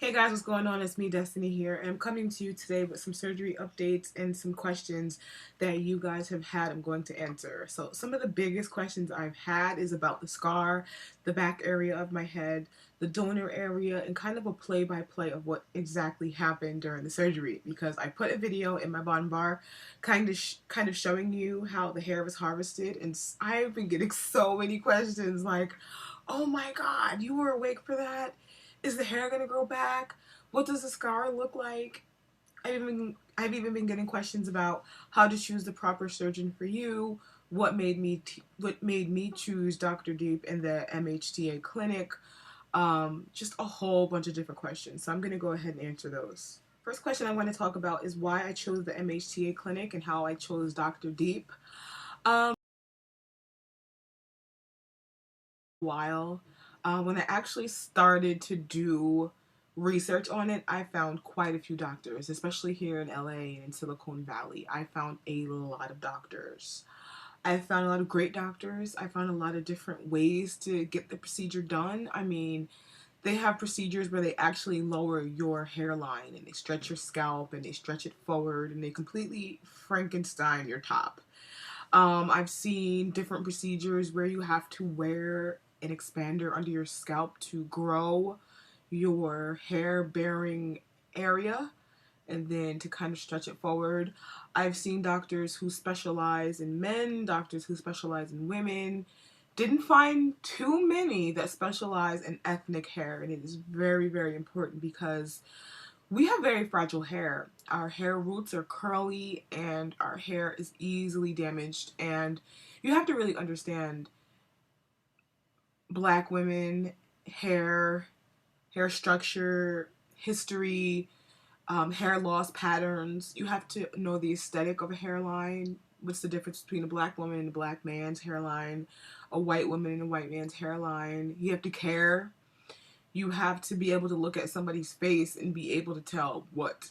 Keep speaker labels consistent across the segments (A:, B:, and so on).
A: Hey guys, what's going on? It's me, Destiny here, and I'm coming to you today with some surgery updates and some questions that you guys have had I'm going to answer. So some of the biggest questions I've had is about the scar, the back area of my head, the donor area, and kind of a play-by-play of what exactly happened during the surgery, because I put a video in my bottom bar kind of showing you how the hair was harvested, and I've been getting so many questions like, oh my god, you were awake for that? Is the hair gonna grow back? What does the scar look like? I've even been getting questions about how to choose the proper surgeon for you. What made me choose Dr. Deep and the MHTA clinic? Just a whole bunch of different questions. So I'm gonna go ahead and answer those. First question I want to talk about is why I chose the MHTA clinic and how I chose Dr. Deep. Um, while when I actually started to do research on it, I found quite a few doctors, especially here in LA and in Silicon Valley. I found a lot of doctors. I found a lot of great doctors. I found a lot of different ways to get the procedure done. I mean, they have procedures where they actually lower your hairline and they stretch your scalp and they stretch it forward and they completely Frankenstein your top. I've seen different procedures where you have to wear an expander under your scalp to grow your hair bearing area and then to kind of stretch it forward. I've seen doctors who specialize in men, doctors who specialize in women. Didn't find too many that specialize in ethnic hair, and it is very, very important because we have very fragile hair. Our hair roots are curly and our hair is easily damaged, and you have to really understand black women, hair, hair structure, history, hair loss patterns. You have to know the aesthetic of a hairline. What's the difference between a black woman and a black man's hairline, a white woman and a white man's hairline? You have to care. You have to be able to look at somebody's face and be able to tell what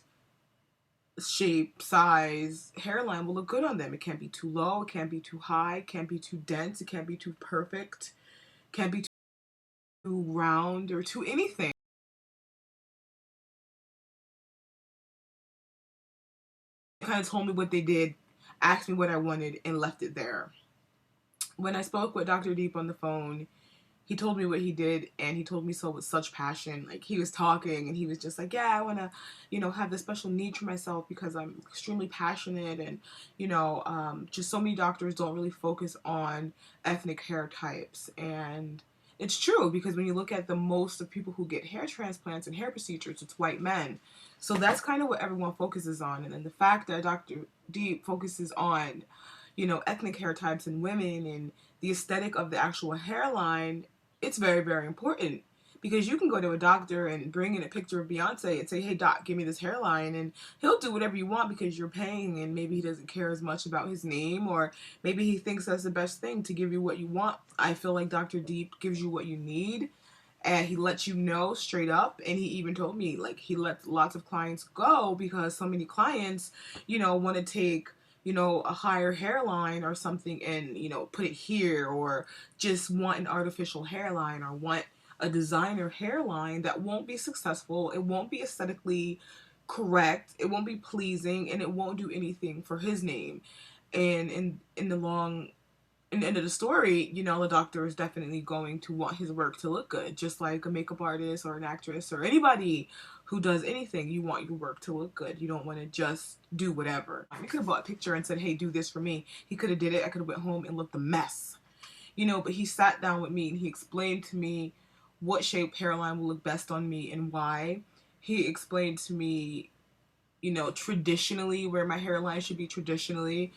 A: shape, size, hairline will look good on them. It can't be too low, it can't be too high, it can't be too dense, it can't be too perfect, it can't be too round or too anything. They kind of told me what they did, asked me what I wanted, and left it there. When I spoke with Dr. Deep on the phone, he told me what he did, and he told me so with such passion. Like, he was talking and he was just like, yeah, I want to, have this special need for myself because I'm extremely passionate. And just so many doctors don't really focus on ethnic hair types. And it's true, because when you look at the most of people who get hair transplants and hair procedures, it's white men. So that's kind of what everyone focuses on. And then the fact that Dr. Deep focuses on ethnic hair types in women and the aesthetic of the actual hairline, it's very, very important, because you can go to a doctor and bring in a picture of Beyonce and say, hey, doc, give me this hairline, and he'll do whatever you want because you're paying, and maybe he doesn't care as much about his name, or maybe he thinks that's the best thing to give you what you want. I feel like Dr. Deep gives you what you need, and he lets you know straight up. And he even told me, like, he lets lots of clients go because so many clients, want to take a higher hairline or something and, put it here, or just want an artificial hairline or want a designer hairline that won't be successful. It won't be aesthetically correct. It won't be pleasing, and it won't do anything for his name. And in the long in the end of the story, the doctor is definitely going to want his work to look good, just like a makeup artist or an actress or anybody who does anything. You want your work to look good. You don't want to just do whatever. He could have bought a picture and said, hey, do this for me. He could have did it. I could have went home and looked a mess. But he sat down with me and he explained to me what shape hairline will look best on me and why. He explained to me, traditionally where my hairline should be traditionally.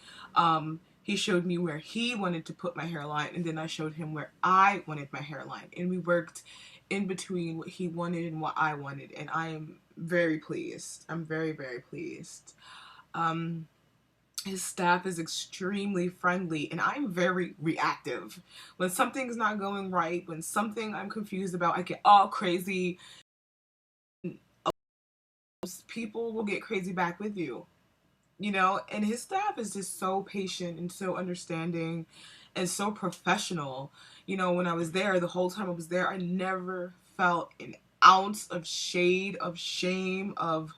A: He showed me where he wanted to put my hairline, and then I showed him where I wanted my hairline. And we worked in between what he wanted and what I wanted, and I am very pleased. I'm very, very pleased. His staff is extremely friendly, and I'm very reactive. When something's not going right, when something I'm confused about, I get all crazy. People will get crazy back with you. And his staff is just so patient and so understanding and so professional. When I was there, the whole time I was there, I never felt an ounce of shade, of shame, of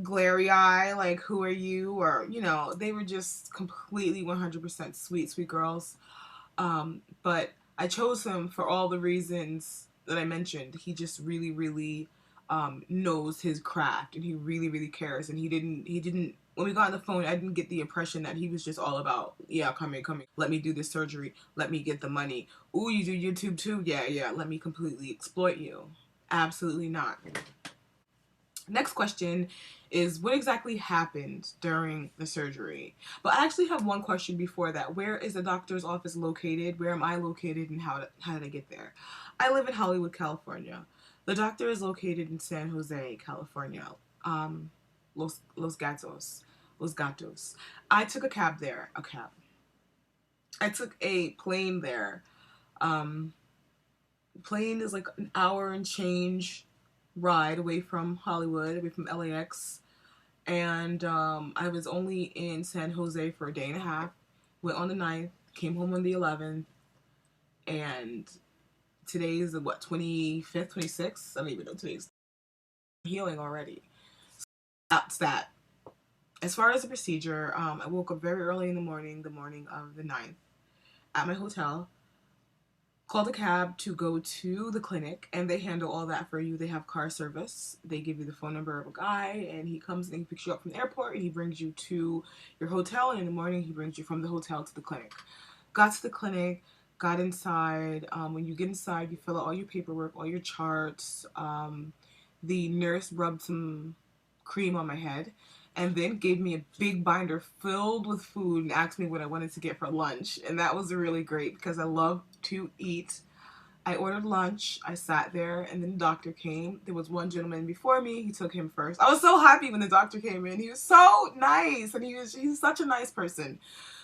A: glary eye, like, who are you? Or, you know, they were just completely 100% sweet, sweet girls. But I chose him for all the reasons that I mentioned. He just really, really knows his craft, and he really, really cares. And he didn't, when we got on the phone, I didn't get the impression that he was just all about, yeah, come here, let me do this surgery, let me get the money. Ooh, you do YouTube too? Yeah, yeah, let me completely exploit you. Absolutely not. Next question is, what exactly happened during the surgery? But I actually have one question before that. Where is the doctor's office located? Where am I located, and how did I get there? I live in Hollywood, California. The doctor is located in San Jose, California. Los Gatos. Los Gatos. I took a cab there. A cab. I took a plane there. Um, Plane is like an hour and change ride away from Hollywood, away from LAX. And I was only in San Jose for a day and a half. Went on the 9th, came home on the 11th, and today's the, what, 25th, 26th? I don't even know today's. Healing already. That's that. As far as the procedure, I woke up very early in the morning of the 9th, at my hotel. Called a cab to go to the clinic, and they handle all that for you. They have car service. They give you the phone number of a guy, and he comes and he picks you up from the airport, and he brings you to your hotel, and in the morning he brings you from the hotel to the clinic. Got to the clinic, got inside. When you get inside, you fill out all your paperwork, all your charts. The nurse rubbed some cream on my head, and then gave me a big binder filled with food and asked me what I wanted to get for lunch. And that was really great because I love to eat. I ordered lunch. I sat there, and then the doctor came. There was one gentleman before me. He took him first. I was so happy when the doctor came in. He was so nice, and he's such a nice person.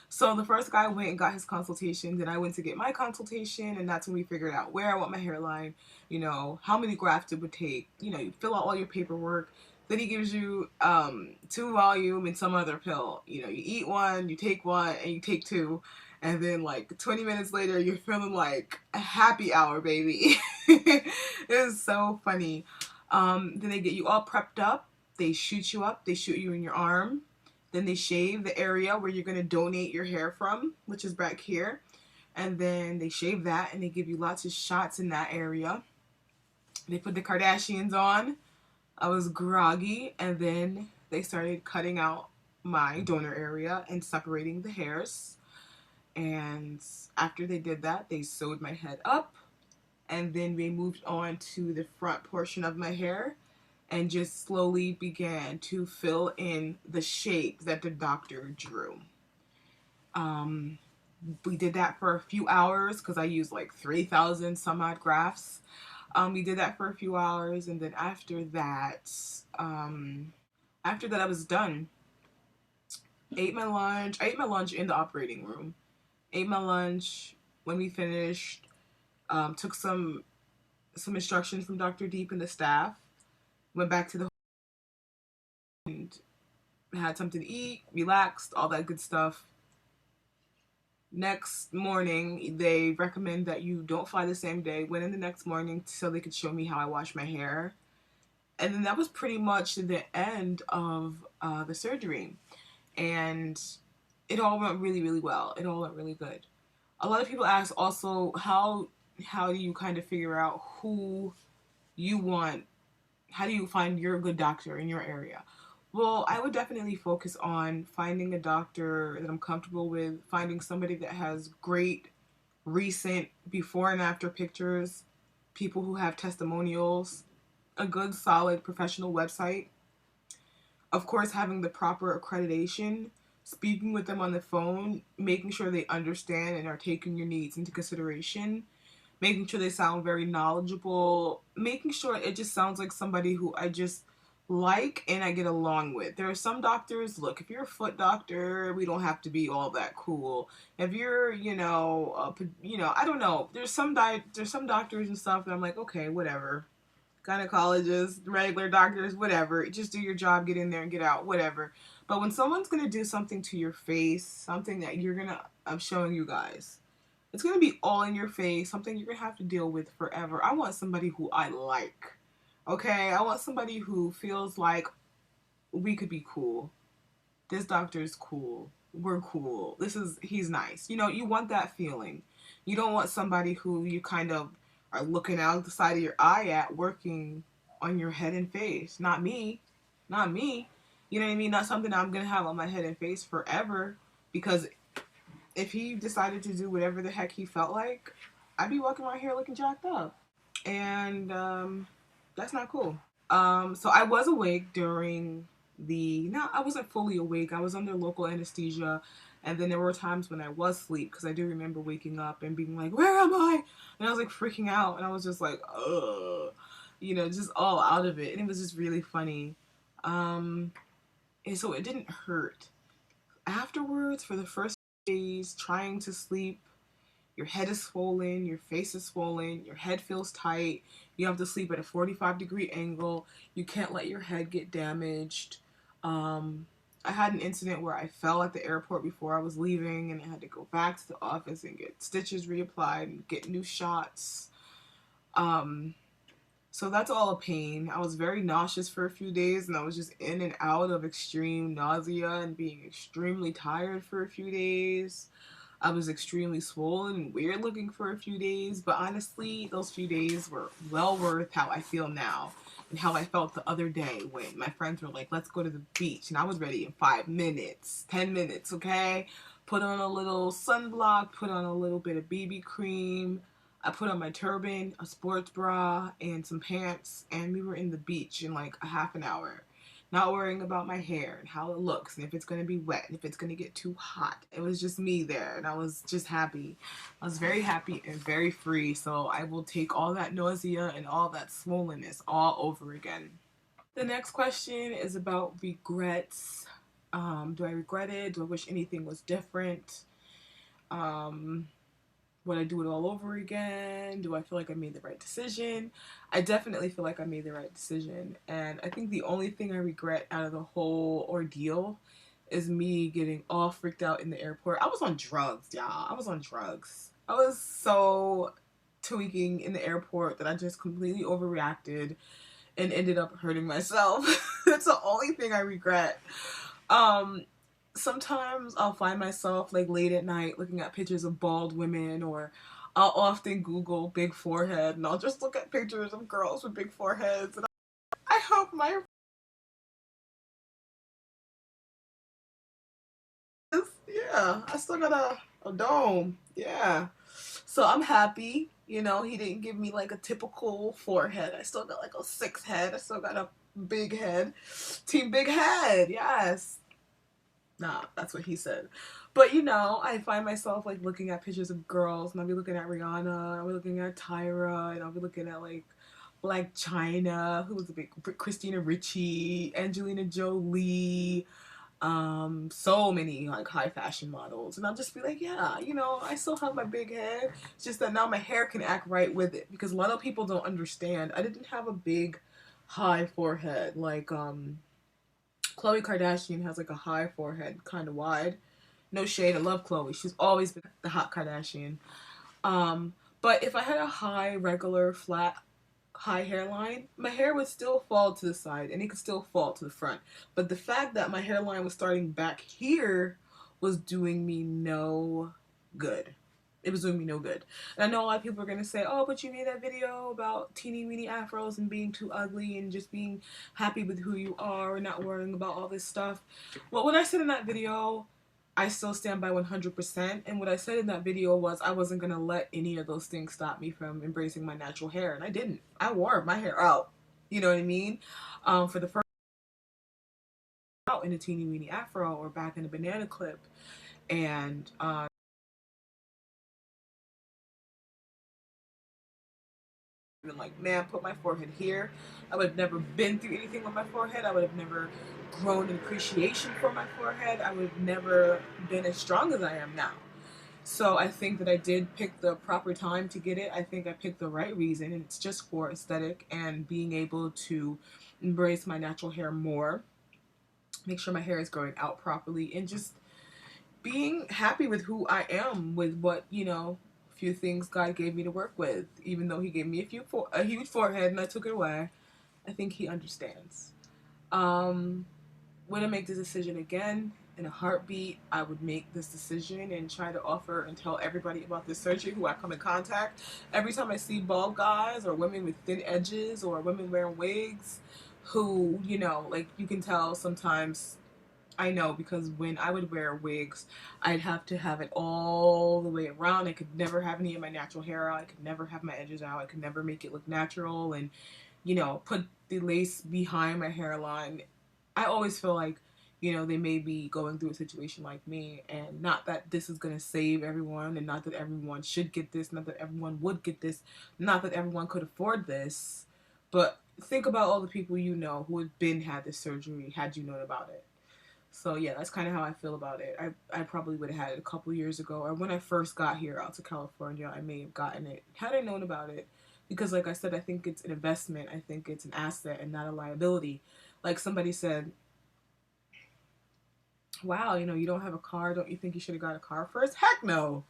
A: So the first guy went and got his consultation. Then I went to get my consultation, and that's when we figured out where I want my hairline, you know, how many grafts it would take. You know, you fill out all your paperwork. Then he gives you 2 volume and some other pill. You know, you eat one, you take one, and you take 2. And then like 20 minutes later, you're feeling like a happy hour, baby. It is so funny. Then they get you all prepped up. They shoot you up. They shoot you in your arm. Then they shave the area where you're going to donate your hair from, which is back here. And then they shave that, and they give you lots of shots in that area. They put the Kardashians on. I was groggy, and then they started cutting out my donor area and separating the hairs. And after they did that, they sewed my head up, and then they moved on to the front portion of my hair and just slowly began to fill in the shape that the doctor drew. We did that for a few hours because I used like 3,000 some odd grafts. We did that for a few hours, and then after that I was done. Ate my lunch. I ate my lunch in the operating room. Ate my lunch. When we finished, took some instructions from Dr. Deep and the staff. Went back to the and had something to eat, relaxed, all that good stuff. Next morning, they recommend that you don't fly the same day. Went in the next morning so they could show me how I wash my hair. And then that was pretty much the end of the surgery. And it all went really, really well. It all went really good. A lot of people ask also, how do you kind of figure out who you want? How do you find your good doctor in your area? Well, I would definitely focus on finding a doctor that I'm comfortable with, finding somebody that has great recent before and after pictures, people who have testimonials, a good solid professional website. Of course, having the proper accreditation, speaking with them on the phone, making sure they understand and are taking your needs into consideration, making sure they sound very knowledgeable, making sure it just sounds like somebody who I just like and I get along with. There are some doctors, look, if you're a foot doctor, we don't have to be all that cool. If you're, I don't know. There's some doctors and stuff that I'm like, okay, whatever. Gynecologists, regular doctors, whatever. Just do your job, get in there and get out, whatever. But when someone's going to do something to your face, something that I'm showing you guys, It's going to be all in your face, something you're going to have to deal with forever. I want somebody who I like. Okay? I want somebody who feels like we could be cool. This doctor is cool. We're cool. He's nice. You know, you want that feeling. You don't want somebody who you kind of are looking out the side of your eye at working on your head and face. Not me. Not me. You know what I mean? Not something I'm going to have on my head and face forever. Because if he decided to do whatever the heck he felt like, I'd be walking around here looking jacked up. And that's not cool. So I was awake during no, I wasn't fully awake. I was under local anesthesia. And then there were times when I was asleep, because I do remember waking up and being like, where am I? And I was like freaking out. And I was just like, ugh, you know, just all out of it. And it was just really funny. And so it didn't hurt. Afterwards, for the first days, trying to sleep, your head is swollen, your face is swollen, your head feels tight, you have to sleep at a 45-degree angle, you can't let your head get damaged. I had an incident where I fell at the airport before I was leaving, and I had to go back to the office and get stitches reapplied and get new shots. So that's all a pain. I was very nauseous for a few days, and I was just in and out of extreme nausea and being extremely tired for a few days. I was extremely swollen and weird looking for a few days, but honestly, those few days were well worth how I feel now and how I felt the other day when my friends were like, let's go to the beach. And I was ready in 5 minutes, 10 minutes, okay? Put on a little sunblock, put on a little bit of BB cream. I put on my turban, a sports bra, and some pants, and we were in the beach in like a half an hour. Not worrying about my hair and how it looks and if it's going to be wet and if it's going to get too hot. It was just me there, and I was just happy. I was very happy and very free, so I will take all that nausea and all that swollenness all over again. The next question is about regrets. Do I regret it? Do I wish anything was different? Would I do it all over again? Do I feel like I made the right decision? I definitely feel like I made the right decision. And I think the only thing I regret out of the whole ordeal is me getting all freaked out in the airport. I was on drugs, y'all. I was on drugs. I was so tweaking in the airport that I just completely overreacted and ended up hurting myself. That's the only thing I regret. Sometimes I'll find myself like late at night looking at pictures of bald women, or I'll often Google big forehead and I'll just look at pictures of girls with big foreheads, and I hope my yeah, I still got a dome. Yeah. So I'm happy. You know, he didn't give me like a typical forehead. I still got like a 6 head. I still got a big head. Team big head. Yes. Nah, that's what he said. But you know, I find myself like looking at pictures of girls, and I'll be looking at Rihanna, I'll be looking at Tyra, and I'll be looking at like Black China, who was a big Christina Ricci, Angelina Jolie, so many like high fashion models, and I'll just be like, yeah, you know, I still have my big head. It's just that now my hair can act right with it, because a lot of people don't understand. I didn't have a big high forehead like Khloe Kardashian has like a high forehead, kind of wide. No shade, I love Khloe. She's always been the hot Kardashian. But if I had a high, regular, flat, high hairline, my hair would still fall to the side and it could still fall to the front. But the fact that my hairline was starting back here was doing me no good. It was doing me no good. And I know a lot of people are going to say, oh, but you made that video about teeny weeny afros and being too ugly and just being happy with who you are and not worrying about all this stuff. Well, what I said in that video, I still stand by 100%. And what I said in that video was I wasn't going to let any of those things stop me from embracing my natural hair. And I didn't. I wore my hair out. You know what I mean? For the first out in a teeny weeny afro or back in a banana clip. And been like, man, put my forehead here. I would have never been through anything with my forehead. I would have never grown an appreciation for my forehead. I would have never been as strong as I am now. So I think that I did pick the proper time to get it. I think I picked the right reason, and it's just for aesthetic and being able to embrace my natural hair more, make sure my hair is growing out properly, and just being happy with who I am, with what, you know, few things God gave me to work with. Even though he gave me a huge forehead and I took it away, I think he understands. Would I make this decision again? In a heartbeat, I would make this decision and try to offer and tell everybody about this surgery who I come in contact. Every time I see bald guys or women with thin edges or women wearing wigs who, you know, like you can tell sometimes, I know because when I would wear wigs, I'd have to have it all the way around. I could never have any of my natural hair out. I could never have my edges out. I could never make it look natural and, you know, put the lace behind my hairline. I always feel like, you know, they may be going through a situation like me, and not that this is going to save everyone, and not that everyone should get this, not that everyone would get this, not that everyone could afford this, but think about all the people you know who had this surgery had you known about it. So yeah, that's kind of how I feel about it. I probably would have had it a couple years ago, or when I first got here out to California, I may have gotten it had I known about it. Because like I said, I think it's an investment. I think it's an asset and not a liability. Like somebody said, wow, you know, you don't have a car. Don't you think you should have got a car first? Heck no.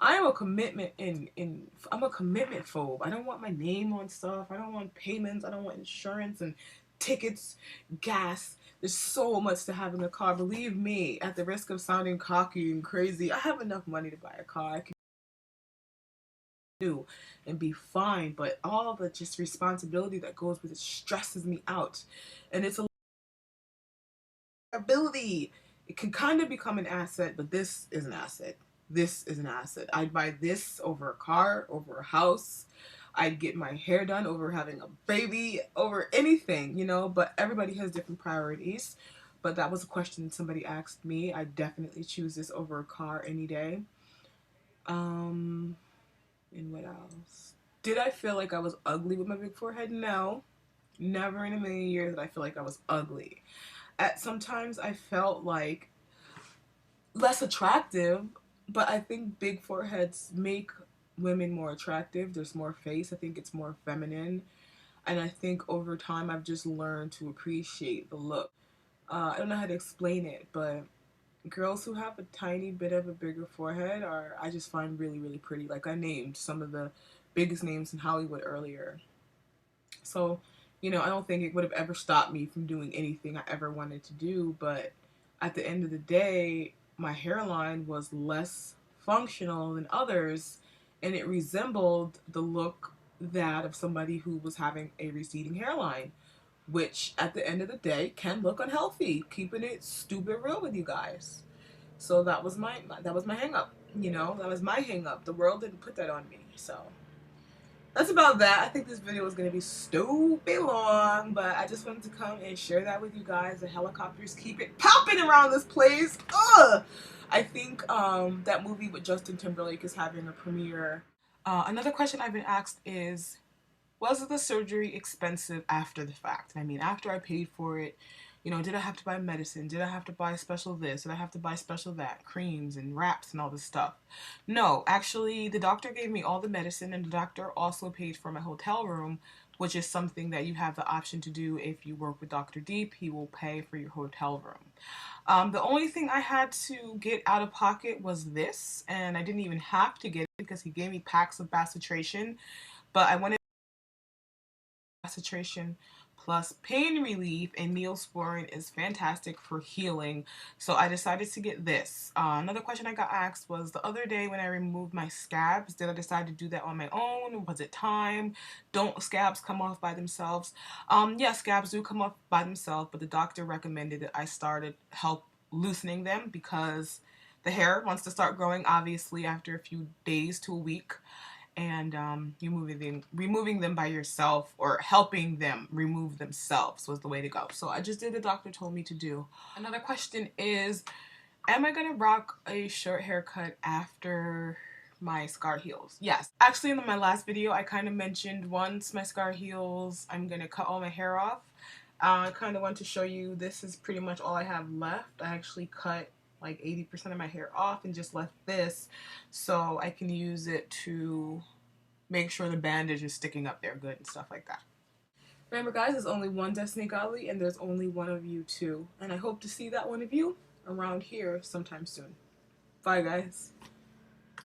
A: I am a commitment I'm a commitment phobe. I don't want my name on stuff. I don't want payments. I don't want insurance and tickets, gas. There's so much to having a car. Believe me, at the risk of sounding cocky and crazy, I have enough money to buy a car. I can do and be fine, but all the just responsibility that goes with it stresses me out. And it's a ability. It can kind of become an asset, but this is an asset. This is an asset. I'd buy this over a car, over a house. I'd get my hair done over having a baby, over anything, you know, but everybody has different priorities. But that was a question somebody asked me. I definitely choose this over a car any day. And what else? Did I feel like I was ugly with my big forehead? No. Never in a million years did I feel like I was ugly. Sometimes I felt like less attractive, but I think big foreheads make women more attractive. There's more face. I think it's more feminine. And I think over time I've just learned to appreciate the look. I don't know how to explain it, but girls who have a tiny bit of a bigger forehead I just find really, really pretty. Like I named some of the biggest names in Hollywood earlier. So, you know, I don't think it would have ever stopped me from doing anything I ever wanted to do, but at the end of the day, my hairline was less functional than others, and it resembled the look that of somebody who was having a receding hairline, which at the end of the day can look unhealthy, keeping it stupid real with you guys. So that was my hang up, you know, that was my hang up. The world didn't put that on me. So that's about that. I think this video is going to be stupid long, but I just wanted to come and share that with you guys. The helicopters keep it popping around this place. Ugh! I think that movie with Justin Timberlake is having a premiere. Another question I've been asked is, was the surgery expensive after the fact? I mean, after I paid for it, you know, did I have to buy medicine? Did I have to buy special this? Did I have to buy special that? Creams and wraps and all this stuff? No, actually, the doctor gave me all the medicine, and the doctor also paid for my hotel room, which is something that you have the option to do if you work with Dr. Deep. He will pay for your hotel room. The only thing I had to get out of pocket was this, and I didn't even have to get it because he gave me packs of Bacitration, but I wanted concentration plus pain relief, and Neosporin is fantastic for healing, so I decided to get this. Another question I got asked was the other day when I removed my scabs, did I decide to do that on my own? Was it time? Don't scabs come off by themselves? Yeah, scabs do come off by themselves, but the doctor recommended that I started help loosening them because the hair wants to start growing obviously after a few days to a week, and removing them by yourself or helping them remove themselves was the way to go. So I just did the doctor told me to do. Another question is, am I gonna rock a short haircut after my scar heals? Yes. Actually, in my last video, I kind of mentioned once my scar heals, I'm gonna cut all my hair off. I kind of want to show you this is pretty much all I have left. I actually cut like 80% of my hair off and just left this so I can use it to make sure the bandage is sticking up there good and stuff like that. Remember guys, there's only one Destiny Godly and there's only one of you too. And I hope to see that one of you around here sometime soon. Bye guys.